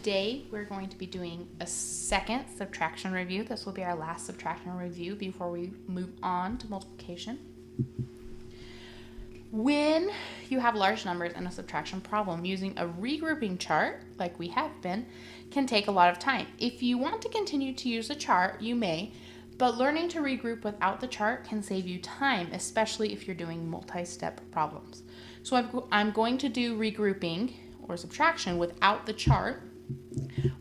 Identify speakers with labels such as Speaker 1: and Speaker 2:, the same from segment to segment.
Speaker 1: Today we're going to be doing a second subtraction review. This will be our last subtraction review before we move on to multiplication. When you have large numbers in a subtraction problem, using a regrouping chart, like we have been, can take a lot of time. If you want to continue to use a chart, you may, but learning to regroup without the chart can save you time, especially if you're doing multi-step problems. So I'm going to do regrouping or subtraction without the chart.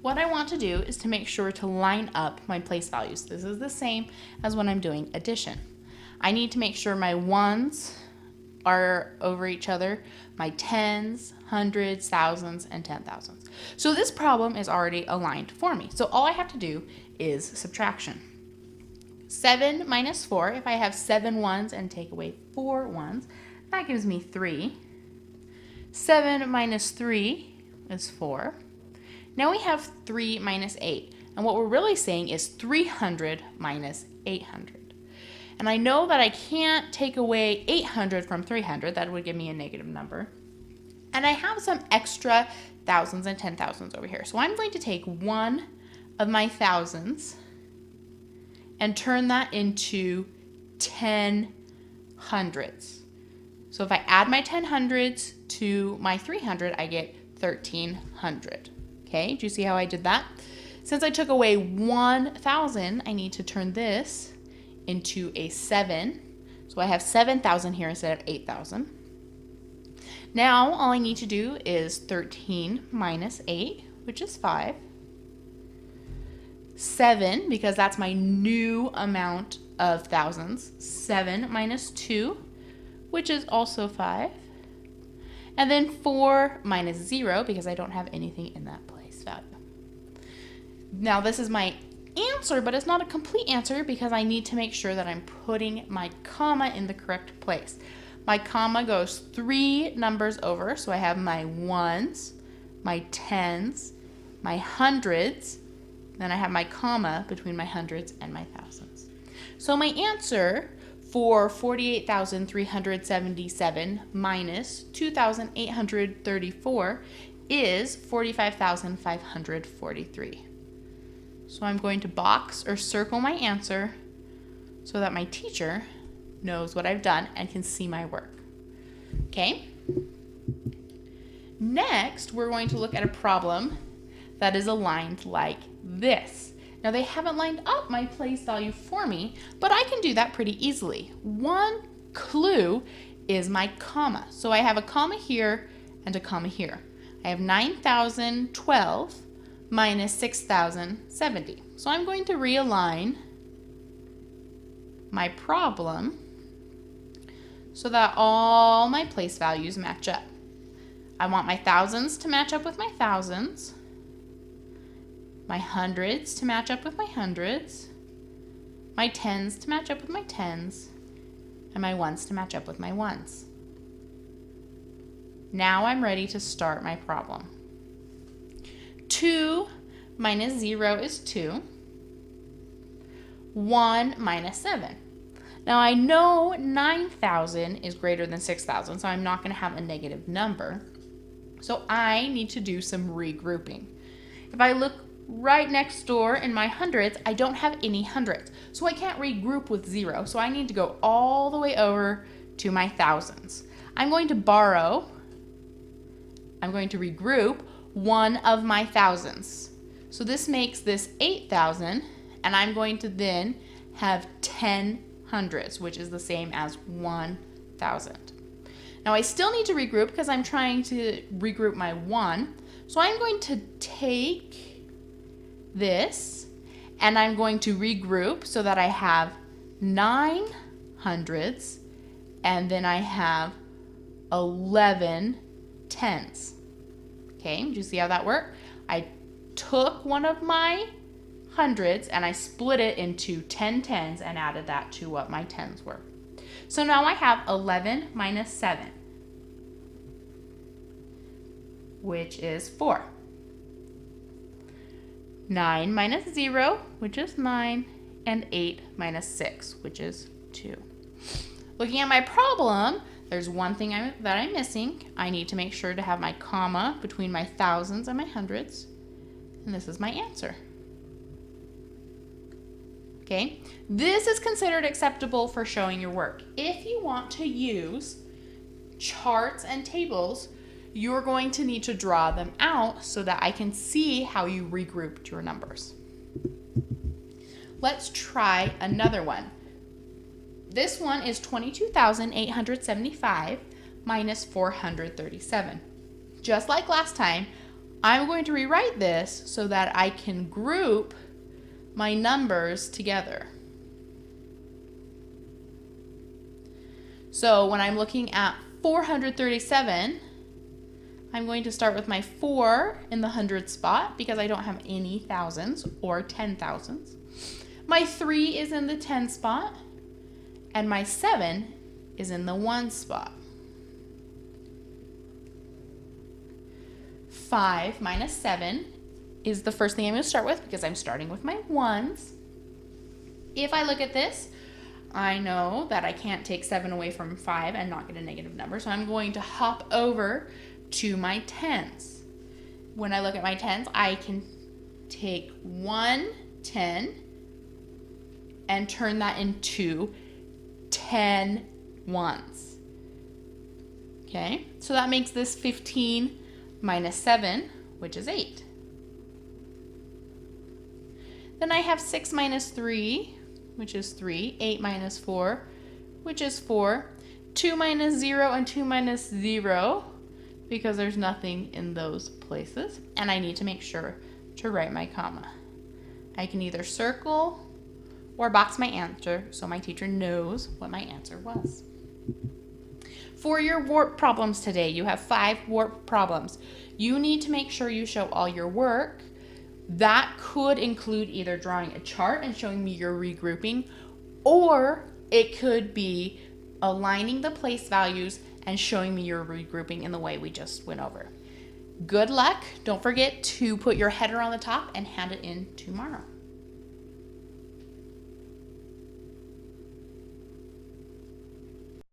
Speaker 1: What I want to do is to make sure to line up my place values. This is the same as when I'm doing addition. I need to make sure my ones are over each other, my tens, hundreds, thousands, and 10,000s. So this problem is already aligned for me. So all I have to do is subtraction. 7 minus 4, if I have 7 ones and take away 4 ones, that gives me 3. 7 minus 3 is 4. Now we have 3 minus 8. And what we're really saying is 300 minus 800. And I know that I can't take away 800 from 300. That would give me a negative number. And I have some extra thousands and 10,000s over here. So I'm going to take one of my thousands and turn that into 10 hundreds. So if I add my 10 hundreds to my 300, I get 1,300. Okay, do you see how I did that? Since I took away 1,000, I need to turn this into a 7. So I have 7,000 here instead of 8,000. Now all I need to do is 13 minus 8, which is 5. 7, because that's my new amount of thousands. 7 minus 2, which is also 5. And then 4 minus 0, because I don't have anything in that place value. Now this is my answer, but it's not a complete answer because I need to make sure that I'm putting my comma in the correct place. My comma goes 3 numbers over, so I have my ones, my tens, my hundreds, then I have my comma between my hundreds and my thousands. So my answer for 48,377 minus 2,834 is 45,543. So I'm going to box or circle my answer so that my teacher knows what I've done and can see my work. Okay? Next, we're going to look at a problem that is aligned like this. Now they haven't lined up my place value for me, but I can do that pretty easily. One clue is my comma. So I have a comma here and a comma here. I have 9,012 minus 6,070. So I'm going to realign my problem so that all my place values match up. I want my thousands to match up with my thousands, my hundreds to match up with my hundreds, my tens to match up with my tens, and my ones to match up with my ones. Now I'm ready to start my problem. 2 minus 0 is 2. 1 minus 7. Now I know 9,000 is greater than 6,000, so I'm not going to have a negative number. So I need to do some regrouping. If I look right next door in my hundreds, I don't have any hundreds. So I can't regroup with 0. So I need to go all the way over to my thousands. I'm going to regroup one of my thousands. So this makes this 8,000, and I'm going to then have 10 hundreds, which is the same as 1,000. Now I still need to regroup because I'm trying to regroup my 1. So I'm going to take this and I'm going to regroup so that I have 9 hundreds and then I have 11 tens. Okay, do you see how that worked? I took one of my hundreds and I split it into 10 tens and added that to what my tens were. So now I have 11 minus 7, which is 4. 9 minus 0, which is 9, and 8 minus 6, which is 2. Looking at my problem, there's one thing that I'm missing. I need to make sure to have my comma between my thousands and my hundreds. and this is my answer. Okay, this is considered acceptable for showing your work. If you want to use charts and tables, you're going to need to draw them out so that I can see how you regrouped your numbers. Let's try another one. This one is 22,875 minus 437. Just like last time, I'm going to rewrite this so that I can group my numbers together. So when I'm looking at 437, I'm going to start with my 4 in the hundred spot because I don't have any thousands or 10,000s. My 3 is in the 10 spot, and my 7 is in the 1 spot. 5 minus 7 is the first thing I'm going to start with because I'm starting with my 1s. If I look at this, I know that I can't take 7 away from 5 and not get a negative number, so I'm going to hop over to my 10s. When I look at my 10s, I can take 1 10 and turn that into 10 ones. Okay, so that makes this 15 minus 7, which is 8. Then I have 6 minus 3, which is 3, 8 minus 4, which is 4, 2 minus 0 and 2 minus 0, because there's nothing in those places, and I need to make sure to write my comma. I can either circle or box my answer so my teacher knows what my answer was. For your warp problems today, you have 5 warp problems. You need to make sure you show all your work. That could include either drawing a chart and showing me your regrouping, or it could be aligning the place values and showing me your regrouping in the way we just went over. Good luck. Don't forget to put your header on the top and hand it in tomorrow.